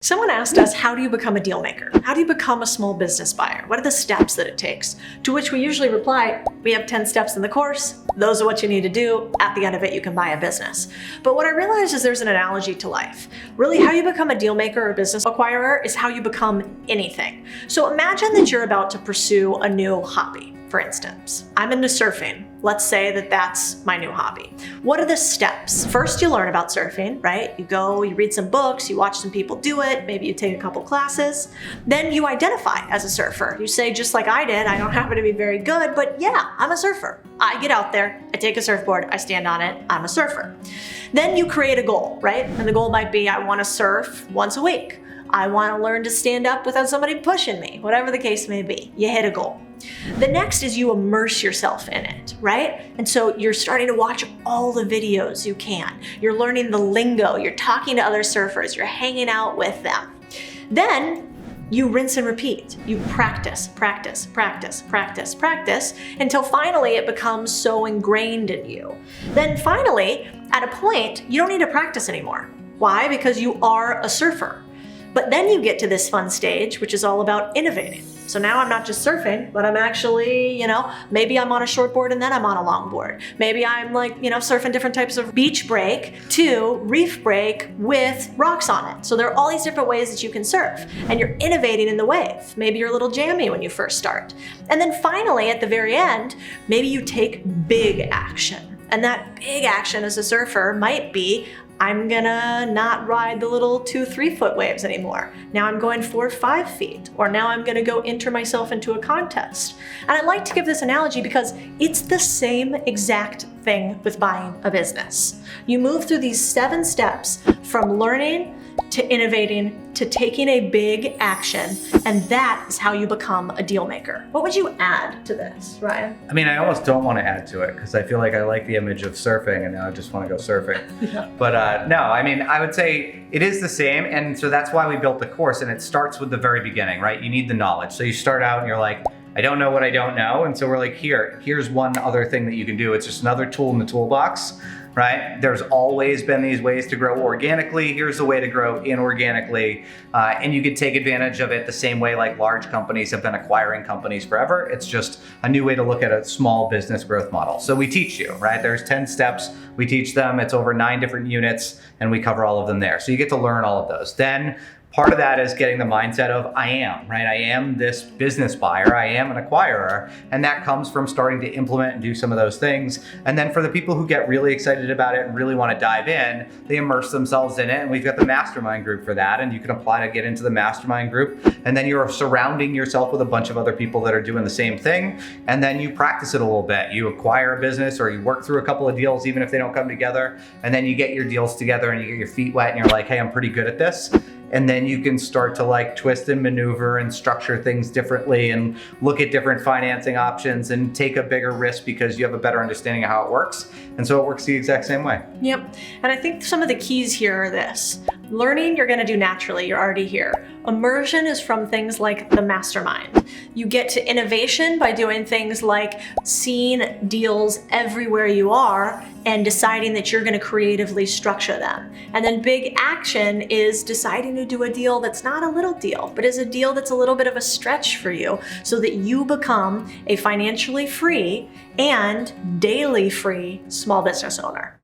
Someone asked us, how do you become a deal maker? How do you become a small business buyer? What are the steps that it takes? To which we usually reply, we have 10 steps in the course. Those are what you need to do. At the end of it, you can buy a business. But what I realized is there's an analogy to life. Really, how you become a deal maker or a business acquirer is how you become anything. So imagine that you're about to pursue a new hobby. For instance, I'm into surfing. Let's say that that's my new hobby. What are the steps? First, you learn about surfing, right? You go, you read some books, you watch some people do it, maybe you take a couple classes. Then you identify as a surfer. You say, just like I did, I don't happen to be very good, but yeah, I'm a surfer. I get out there, I take a surfboard, I stand on it, I'm a surfer. Then you create a goal, right? And the goal might be, I want to surf once a week. I want to learn to stand up without somebody pushing me, whatever the case may be. You hit a goal. The next is you immerse yourself in it, right? And so you're starting to watch all the videos you can. You're learning the lingo, you're talking to other surfers, you're hanging out with them. Then you rinse and repeat. You practice, practice, practice, practice, practice, until finally it becomes so ingrained in you. Then finally, at a point, you don't need to practice anymore. Why? Because you are a surfer. But then you get to this fun stage, which is all about innovating. So now I'm not just surfing, but I'm actually, maybe I'm on a shortboard and then I'm on a longboard. Maybe I'm surfing different types of beach break to reef break with rocks on it. So there are all these different ways that you can surf, and you're innovating in the wave. Maybe you're a little jammy when you first start. And then finally, at the very end, maybe you take big action. And that big action as a surfer might be, I'm gonna not ride the little 2-3 foot waves anymore. Now I'm going 4 or 5 feet, or now I'm gonna go enter myself into a contest. And I like to give this analogy because it's the same exact thing with buying a business. You move through these 7 steps from learning to innovating to taking a big action, and that is how you become a deal maker. What would you add to this, Ryan? I mean, I almost don't want to add to it because I feel like I like the image of surfing and now I just want to go surfing. Yeah. But no, I mean, I would say it is the same, and so that's why we built the course, and it starts with the very beginning, right? You need the knowledge. So you start out and you're like, I don't know what I don't know, and so we're like, here's one other thing that you can do. It's just another tool in the toolbox. Right? There's always been these ways to grow organically. Here's the way to grow inorganically. And you can take advantage of it the same way like large companies have been acquiring companies forever. It's just a new way to look at a small business growth model. So we teach you, right? There's 10 steps. We teach them. It's over 9 different units, and we cover all of them there. So you get to learn all of those. Then part of that is getting the mindset of I am, right? I am this business buyer. I am an acquirer. And that comes from starting to implement and do some of those things. And then for the people who get really excited about it and really want to dive in, they immerse themselves in it. And we've got the mastermind group for that. And you can apply to get into the mastermind group. And then you're surrounding yourself with a bunch of other people that are doing the same thing. And then you practice it a little bit. You acquire a business or you work through a couple of deals, even if they don't come together. And then you get your deals together and you get your feet wet and you're like, hey, I'm pretty good at this. And then you can start to like twist and maneuver and structure things differently and look at different financing options and take a bigger risk because you have a better understanding of how it works. And so it works the exact same way. Yep. And I think some of the keys here are this. Learning, you're going to do naturally. You're already here. Immersion is from things like the mastermind. You get to innovation by doing things like seeing deals everywhere you are and deciding that you're going to creatively structure them. And then big action is deciding to do a deal that's not a little deal, but is a deal that's a little bit of a stretch for you so that you become a financially free and daily free small business owner.